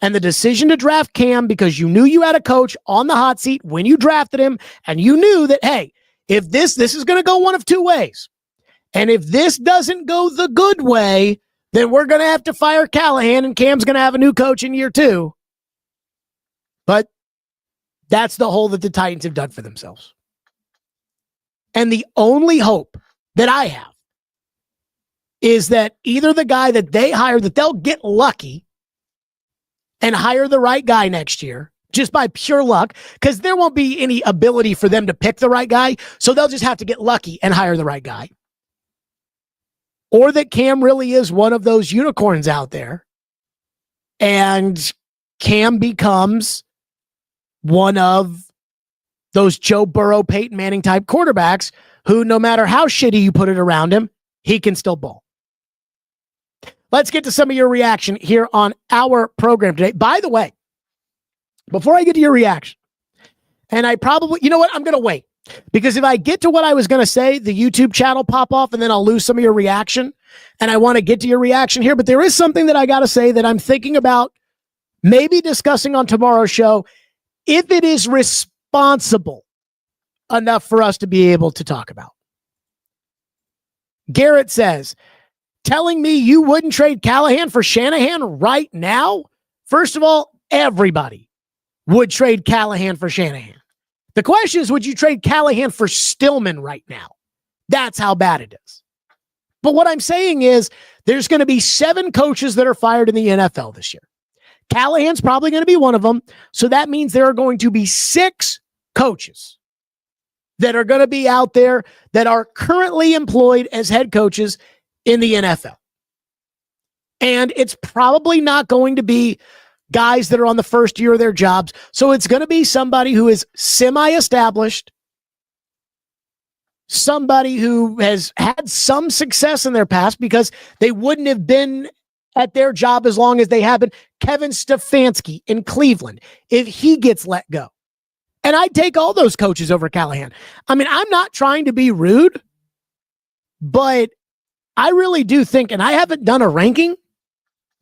and the decision to draft Cam because you knew you had a coach on the hot seat when you drafted him, and you knew that, hey, if this is going to go one of two ways. And if this doesn't go the good way, then we're going to have to fire Callahan, and Cam's going to have a new coach in year 2. But that's the hole that the Titans have dug for themselves. And the only hope that I have is that either the guy that they hire, that they'll get lucky and hire the right guy next year, just by pure luck, because there won't be any ability for them to pick the right guy, so they'll just have to get lucky and hire the right guy. Or that Cam really is one of those unicorns out there, and Cam becomes one of those Joe Burrow, Peyton Manning type quarterbacks who, no matter how shitty you put it around him, he can still ball. Let's get to some of your reaction here on our program today. By the way, before I get to your reaction, and I probably, you know what, I'm going to wait. Because if I get to what I was going to say, the YouTube channel pop off and then I'll lose some of your reaction. And I want to get to your reaction here. But there is something that I got to say that I'm thinking about maybe discussing on tomorrow's show, if it is responsible enough for us to be able to talk about. Garrett says, telling me you wouldn't trade Callahan for Shanahan right now? First of all, everybody would trade Callahan for Shanahan. The question is, would you trade Callahan for Stillman right now? That's how bad it is. But what I'm saying is there's going to be 7 coaches that are fired in the NFL this year. Callahan's probably going to be one of them. So that means there are going to be 6 coaches that are going to be out there that are currently employed as head coaches in the NFL. And it's probably not going to be guys that are on the first year of their jobs. So it's going to be somebody who is semi-established, somebody who has had some success in their past because they wouldn't have been at their job as long as they have been. Kevin Stefanski in Cleveland, if he gets let go. And I'd take all those coaches over Callahan. I mean, I'm not trying to be rude, but I really do think, and I haven't done a ranking,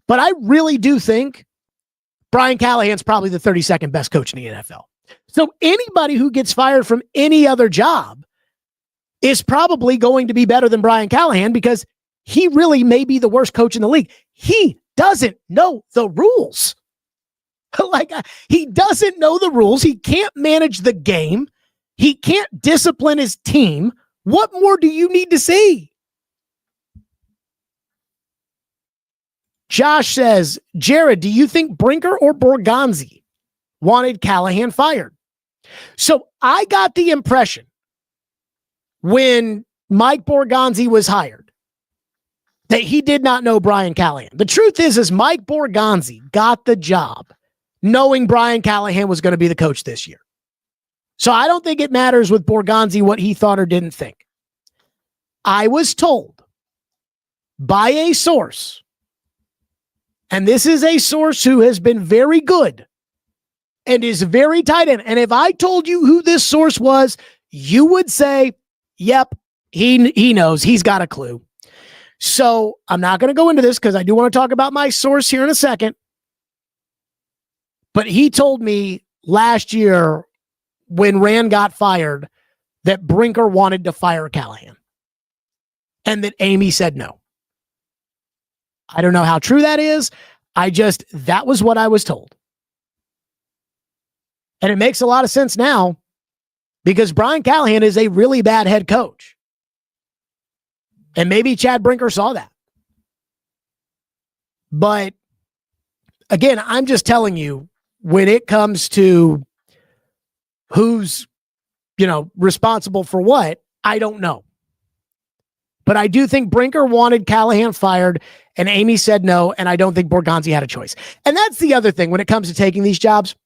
but I really do think Brian Callahan's probably the 32nd best coach in the NFL. So anybody who gets fired from any other job is probably going to be better than Brian Callahan because he really may be the worst coach in the league. He doesn't know the rules. He doesn't know the rules. He can't manage the game. He can't discipline his team. What more do you need to see? Josh says, Jared, do you think Brinker or Borgonzi wanted Callahan fired? So I got the impression when Mike Borgonzi was hired that he did not know Brian Callahan. The truth is Mike Borgonzi got the job knowing Brian Callahan was going to be the coach this year. So I don't think it matters with Borgonzi what he thought or didn't think. I was told by a source, and this is a source who has been very good and is very tight in. And if I told you who this source was, you would say, yep, he knows. He's got a clue. So I'm not going to go into this because I do want to talk about my source here in a second. But he told me last year when Rand got fired that Brinker wanted to fire Callahan and that Amy said no. I don't know how true that is. That was what I was told. And it makes a lot of sense now because Brian Callahan is a really bad head coach. And maybe Chad Brinker saw that. But again, I'm just telling you, when it comes to who's, responsible for what, I don't know. But I do think Brinker wanted Callahan fired and Amy said no, and I don't think Borgonzi had a choice. And that's the other thing when it comes to taking these jobs.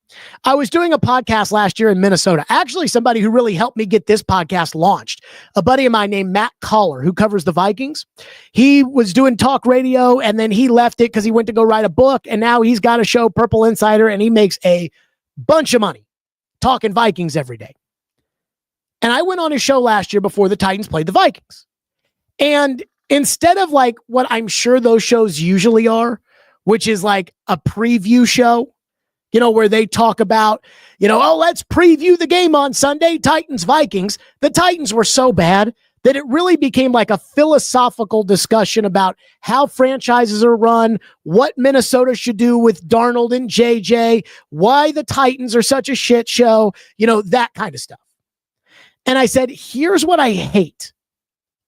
I was doing a podcast last year in Minnesota. Actually, somebody who really helped me get this podcast launched, a buddy of mine named Matt Collar, who covers the Vikings. He was doing talk radio, and then he left it because he went to go write a book, and now he's got a show, Purple Insider, and he makes a bunch of money talking Vikings every day. And I went on his show last year before the Titans played the Vikings. And instead of like what I'm sure those shows usually are, which is like a preview show, where they talk about, let's preview the game on Sunday, Titans, Vikings. The Titans were so bad that it really became like a philosophical discussion about how franchises are run, what Minnesota should do with Darnold and JJ, why the Titans are such a shit show, that kind of stuff. And I said, here's what I hate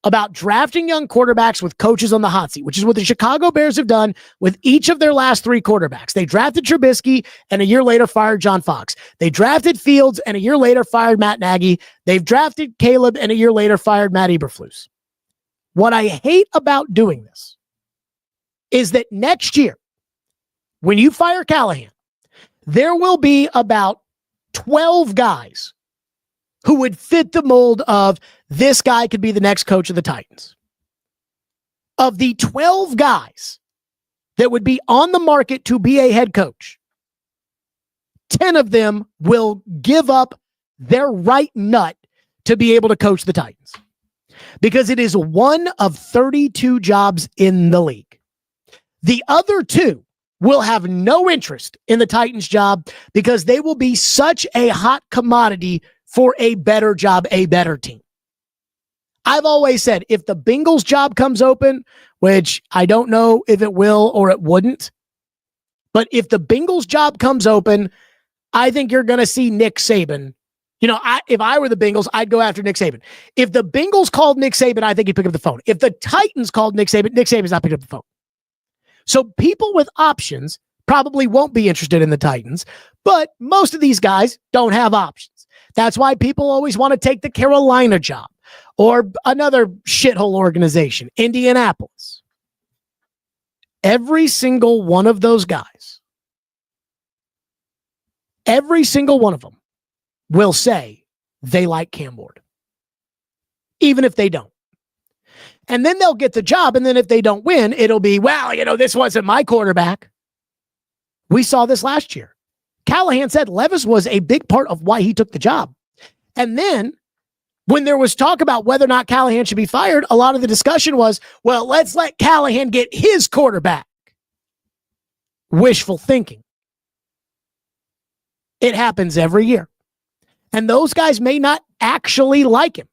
about drafting young quarterbacks with coaches on the hot seat, which is what the Chicago Bears have done with each of their last three quarterbacks. They drafted Trubisky and a year later fired John Fox. They drafted Fields and a year later fired Matt Nagy. They've drafted Caleb and a year later fired Matt Eberflus. What I hate about doing this is that next year, when you fire Callahan, there will be about 12 guys who would fit the mold of this guy could be the next coach of the Titans. Of the 12 guys that would be on the market to be a head coach, 10 of them will give up their right nut to be able to coach the Titans. Because it is one of 32 jobs in the league. The other two will have no interest in the Titans job because they will be such a hot commodity for a better job, a better team. I've always said if the Bengals job comes open, which I don't know if it will or it wouldn't, but if the Bengals job comes open, I think you're going to see Nick Saban. If I were the Bengals, I'd go after Nick Saban. If the Bengals called Nick Saban, I think he'd pick up the phone. If the Titans called Nick Saban's not picking up the phone. So people with options probably won't be interested in the Titans, but most of these guys don't have options. That's why people always want to take the Carolina job or another shithole organization, Indianapolis. Every single one of those guys, every single one of them will say they like Cam Ward, even if they don't. And then they'll get the job, and then if they don't win, it'll be, this wasn't my quarterback. We saw this last year. Callahan said Levis was a big part of why he took the job. And then when there was talk about whether or not Callahan should be fired, a lot of the discussion was, well, let's let Callahan get his quarterback. Wishful thinking. It happens every year. And those guys may not actually like him.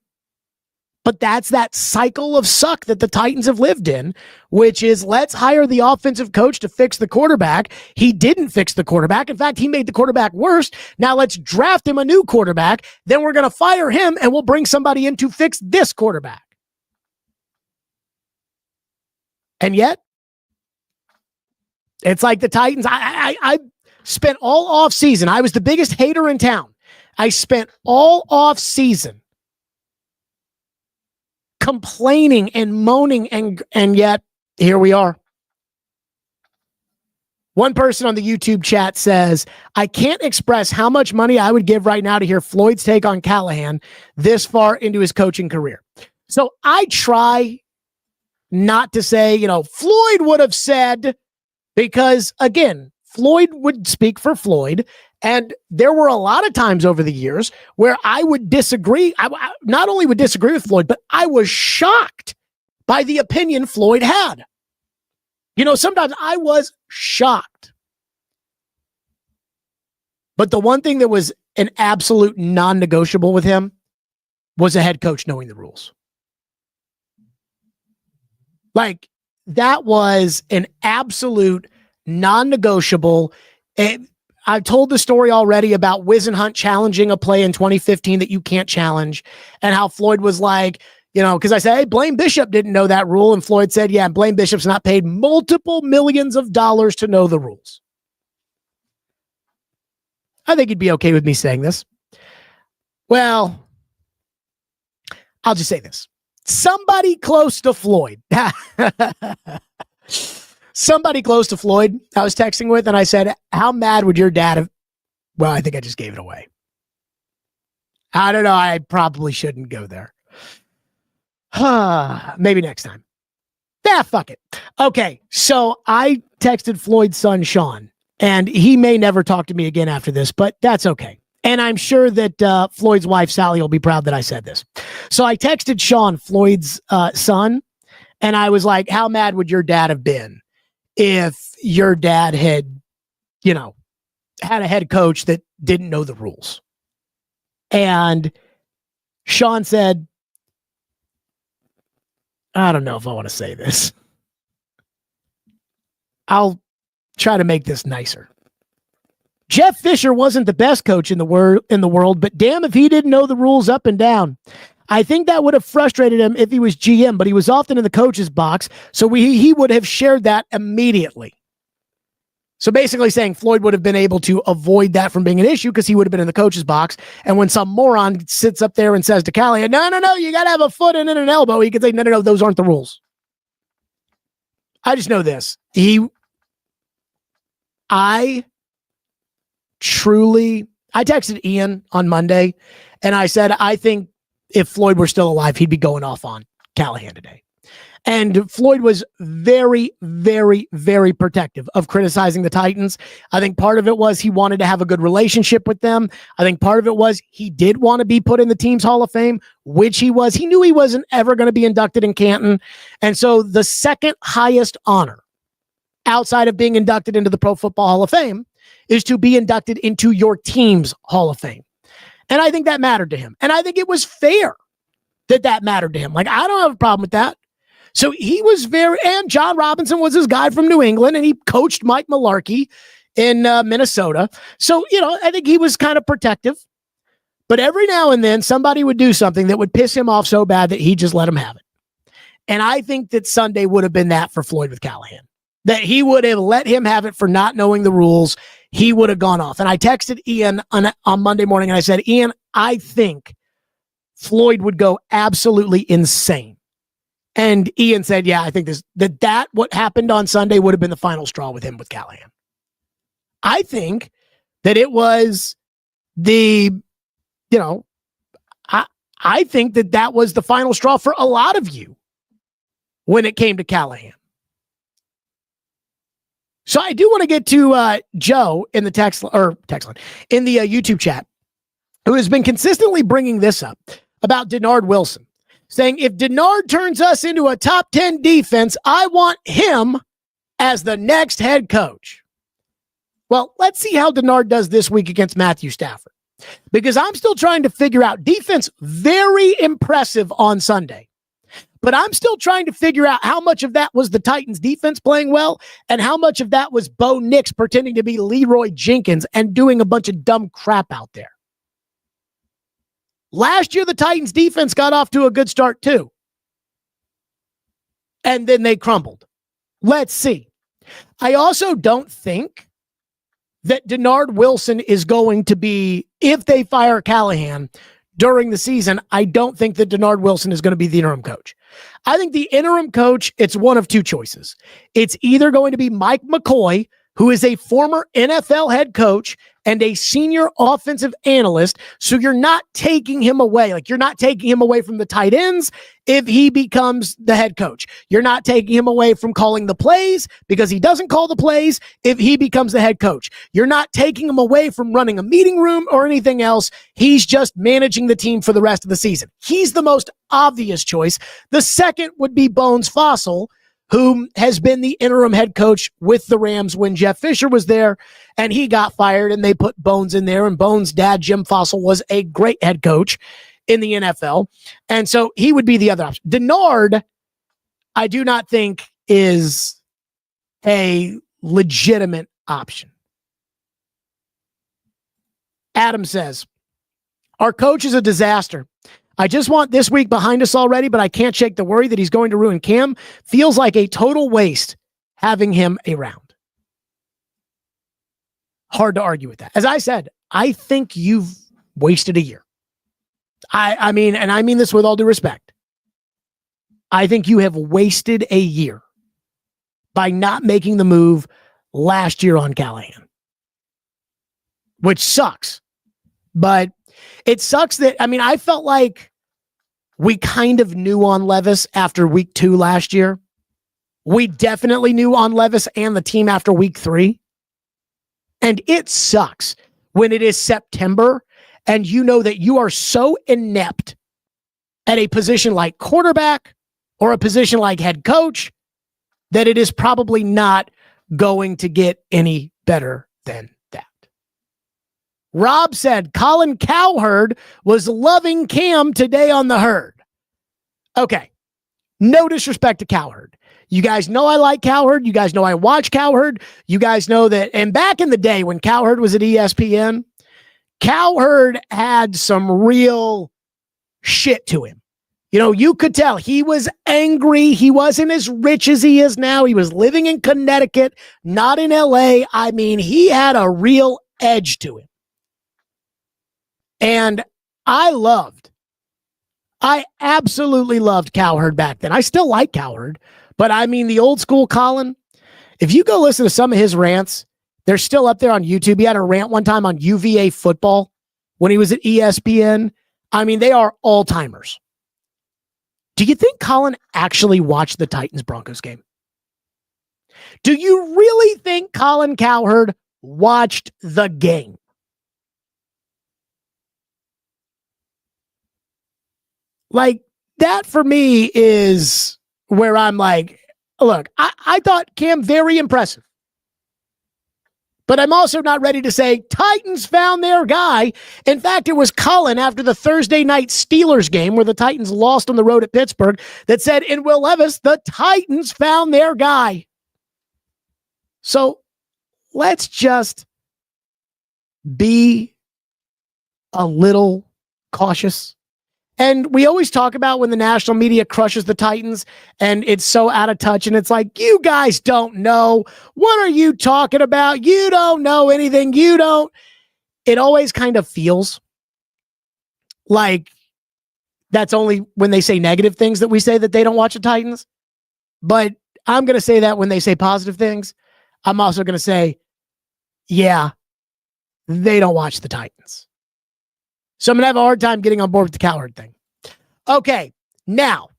But that's that cycle of suck that the Titans have lived in, which is let's hire the offensive coach to fix the quarterback. He didn't fix the quarterback. In fact, he made the quarterback worse. Now let's draft him a new quarterback. Then we're going to fire him and we'll bring somebody in to fix this quarterback. And yet, It's like the Titans. I spent all off season. I was the biggest hater in town. I spent all off season complaining and moaning, and yet here we are. One person on the YouTube chat says, I can't express how much money I would give right now to hear Floyd's take on Callahan this far into his coaching career. So I try not to say, Floyd would have said, because again, Floyd would speak for Floyd. And there were a lot of times over the years where I would disagree. I not only would disagree with Floyd, but I was shocked by the opinion Floyd had. Sometimes I was shocked. But the one thing that was an absolute non-negotiable with him was a head coach knowing the rules. Like, that was an absolute non-negotiable. I've told the story already about Wisenhunt challenging a play in 2015 that you can't challenge, and how Floyd was like, because I said, hey, Blaine Bishop didn't know that rule. And Floyd said, yeah, Blaine Bishop's not paid multiple millions of dollars to know the rules. I think he'd be okay with me saying this. Well, I'll just say this. Somebody close to Floyd. Somebody close to Floyd I was texting with, and I said, how mad would your dad have? Well, I think I just gave it away. I don't know. I probably shouldn't go there. Maybe next time. Fuck it. Okay, so I texted Floyd's son, Sean, and he may never talk to me again after this, but that's okay. And I'm sure that Floyd's wife, Sally, will be proud that I said this. So I texted Sean, Floyd's son, and I was like, how mad would your dad have been if your dad had, had a head coach that didn't know the rules? And Sean said, I don't know if I want to say this. I'll try to make this nicer. Jeff Fisher wasn't the best coach in the world, but damn if he didn't know the rules up and down. I think that would have frustrated him if he was GM, but he was often in the coach's box, so he would have shared that immediately. So basically saying Floyd would have been able to avoid that from being an issue because he would have been in the coach's box. And when some moron sits up there and says to Callahan, no, you got to have a foot in and an elbow, he could say, no, those aren't the rules. I just know this. I texted Ian on Monday, and I said, I think if Floyd were still alive, he'd be going off on Callahan today. And Floyd was very, very, very protective of criticizing the Titans. I think part of it was he wanted to have a good relationship with them. I think part of it was he did want to be put in the team's Hall of Fame, which he was. He knew he wasn't ever going to be inducted in Canton. And so the second highest honor outside of being inducted into the Pro Football Hall of Fame is to be inducted into your team's Hall of Fame. And I think that mattered to him. And I think it was fair that mattered to him. Like, I don't have a problem with that. So he was and John Robinson was his guy from New England, and he coached Mike Mularkey in Minnesota. So, I think he was kind of protective. But every now and then, somebody would do something that would piss him off so bad that he just let him have it. And I think that Sunday would have been that for Floyd with Callahan. That he would have let him have it for not knowing the rules. He would have gone off. And I texted Ian on Monday morning, and I said, Ian, I think Floyd would go absolutely insane. And Ian said, yeah, I think that what happened on Sunday would have been the final straw with him with Callahan. I think that it was I think that was the final straw for a lot of you when it came to Callahan. So I do want to get to Joe in the text line, in the YouTube chat, who has been consistently bringing this up about Denard Wilson. Saying, if Denard turns us into a top 10 defense, I want him as the next head coach. Well, let's see how Denard does this week against Matthew Stafford. Because I'm still trying to figure out defense, very impressive on Sunday. But I'm still trying to figure out how much of that was the Titans defense playing well and how much of that was Bo Nix pretending to be Leroy Jenkins and doing a bunch of dumb crap out there. Last year, the Titans defense got off to a good start too. And then they crumbled. Let's see. I also don't think that Denard Wilson is going to be, if they fire Callahan during the season, I don't think that Denard Wilson is going to be the interim coach. I think the interim coach, it's one of two choices. It's either going to be Mike McCoy, who is a former NFL head coach and a senior offensive analyst. So you're not taking him away. Like, you're not taking him away from the tight ends if he becomes the head coach. You're not taking him away from calling the plays because he doesn't call the plays if he becomes the head coach. You're not taking him away from running a meeting room or anything else. He's just managing the team for the rest of the season. He's the most obvious choice. The second would be Bones Fossil, who has been the interim head coach with the Rams when Jeff Fisher was there, and he got fired, and they put Bones in there, and Bones' dad, Jim Fossil, was a great head coach in the NFL, and so he would be the other option. Denard, I do not think is a legitimate option. Adam says, our coach is a disaster. I just want this week behind us already, but I can't shake the worry that he's going to ruin Cam. Feels like a total waste having him around. Hard to argue with that. As I said, I think you've wasted a year. I mean, and I mean this with all due respect. I think you have wasted a year by not making the move last year on Callahan, which sucks. But it sucks that, I mean, I felt like we kind of knew on Levis after week 2 last year. We definitely knew on Levis and the team after week 3. And it sucks when it is September and you know that you are so inept at a position like quarterback or a position like head coach that it is probably not going to get any better than that. Rob said Colin Cowherd was loving Cam today on the Herd. Okay. No disrespect to Cowherd. You guys know I like Cowherd. You guys know I watch Cowherd. You guys know that. And back in the day when Cowherd was at ESPN, Cowherd had some real shit to him. You know, you could tell he was angry. He wasn't as rich as he is now. He was living in Connecticut, not in LA. I mean, he had a real edge to him. And I absolutely loved Cowherd back then. I still like Cowherd, but I mean, the old school Colin, if you go listen to some of his rants, they're still up there on YouTube. He had a rant one time on UVA football when he was at ESPN. I mean, they are all timers. Do you think Colin actually watched the Titans-Broncos game? Do you really think Colin Cowherd watched the game? Like, that for me is where I'm like, look, I thought Cam very impressive. But I'm also not ready to say Titans found their guy. In fact, it was Colin after the Thursday night Steelers game where the Titans lost on the road at Pittsburgh that said in Will Levis, the Titans found their guy. So let's just be a little cautious. And we always talk about when the national media crushes the Titans and it's so out of touch. And it's like, you guys don't know. What are you talking about? You don't know anything. You don't. It always kind of feels like that's only when they say negative things that we say that they don't watch the Titans. But I'm going to say that when they say positive things. I'm also going to say, yeah, they don't watch the Titans. So I'm going to have a hard time getting on board with the Cowherd thing. Okay, now,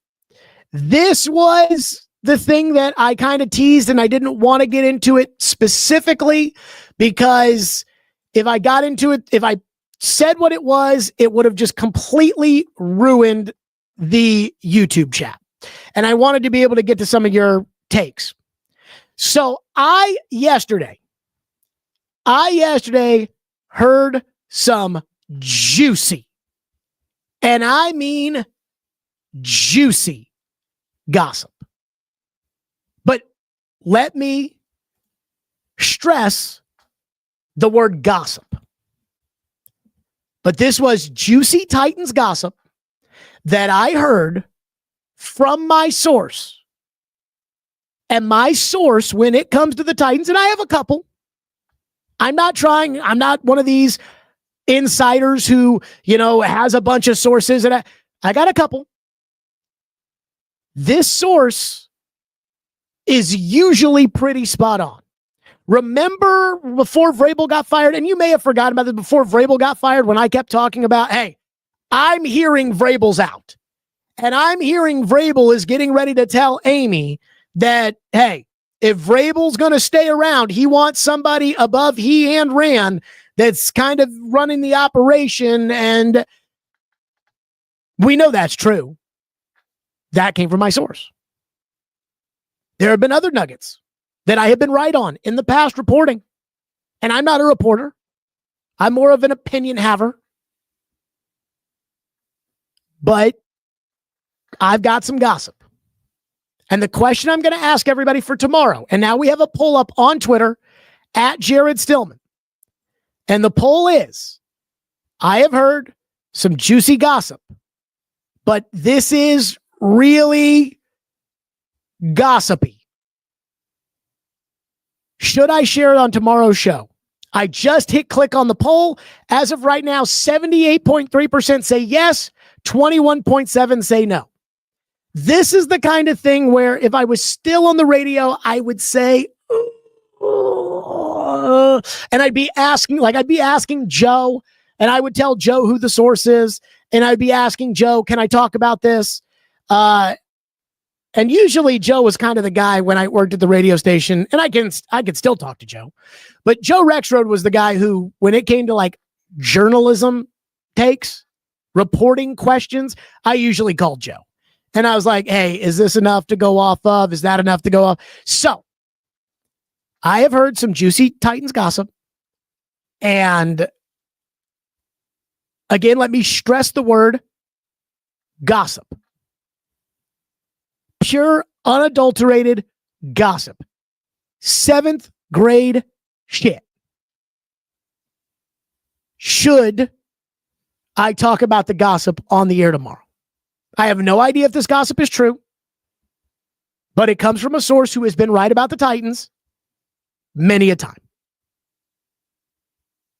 this was the thing that I kind of teased, and I didn't want to get into it specifically because if I got into it, if I said what it was, it would have just completely ruined the YouTube chat. And I wanted to be able to get to some of your takes. So I yesterday heard some juicy, and I mean juicy gossip. But let me stress the word gossip. But this was juicy Titans gossip that I heard from my source And my source when it comes to the Titans, and I have a couple, I'm not one of these insiders who, has a bunch of sources, and I got a couple. This source is usually pretty spot on. Remember before Vrabel got fired, and you may have forgotten about this, before Vrabel got fired, when I kept talking about, hey, I'm hearing Vrabel's out. And I'm hearing Vrabel is getting ready to tell Amy that, hey, if Vrabel's going to stay around, he wants somebody above he and Rand that's kind of running the operation. And we know that's true. That came from my source. There have been other nuggets that I have been right on in the past reporting. And I'm not a reporter. I'm more of an opinion haver. But I've got some gossip. And the question I'm going to ask everybody for tomorrow, and now we have a poll up on Twitter at Jared Stillman. And the poll is, I have heard some juicy gossip, but this is really gossipy. Should I share it on tomorrow's show? I just hit click on the poll. As of right now, 78.3% say yes, 21.7% say no. This is the kind of thing where if I was still on the radio, I would say, and I'd be asking Joe, and I would tell Joe who the source is, and I'd be asking Joe, can I talk about this? And usually Joe was kind of the guy when I worked at the radio station, and I could still talk to Joe, but Joe Rexroad was the guy who, when it came to like journalism takes, reporting questions, I usually called Joe. And I was like, hey, is this enough to go off of? Is that enough to go off? So I have heard some juicy Titans gossip. And again, let me stress the word gossip. Pure, unadulterated gossip. 7th grade shit. Should I talk about the gossip on the air tomorrow? I have no idea if this gossip is true, but it comes from a source who has been right about the Titans many a time.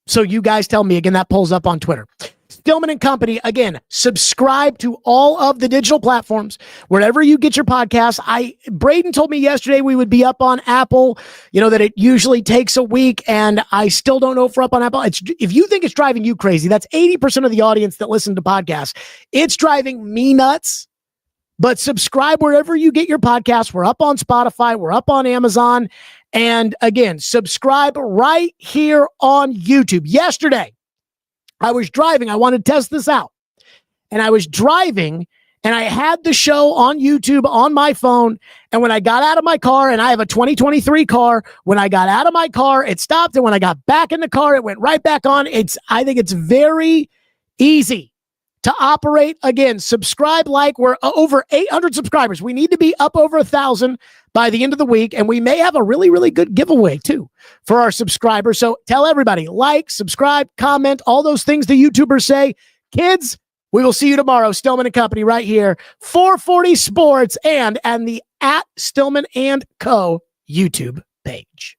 So you guys tell me. Again, that poll's up on Twitter. Stillman and Company, again, subscribe to all of the digital platforms, wherever you get your podcasts. Braden told me yesterday we would be up on Apple, that it usually takes a week, and I still don't know if we're up on Apple. If you think it's driving you crazy, that's 80% of the audience that listen to podcasts. It's driving me nuts, but subscribe wherever you get your podcasts. We're up on Spotify. We're up on Amazon. And again, subscribe right here on YouTube. Yesterday, I was driving. I wanted to test this out. And I was driving, and I had the show on YouTube on my phone. And when I got out of my car, and I have a 2023 car, when I got out of my car, it stopped. And when I got back in the car, it went right back on. I think it's very easy to operate. Again, subscribe, we're over 800 subscribers. We need to be up over 1,000 by the end of the week. And we may have a really, really good giveaway too for our subscribers. So tell everybody, subscribe, comment, all those things the YouTubers say. Kids, we will see you tomorrow. Stillman and Company right here, 440 Sports and the at Stillman and Co. YouTube page.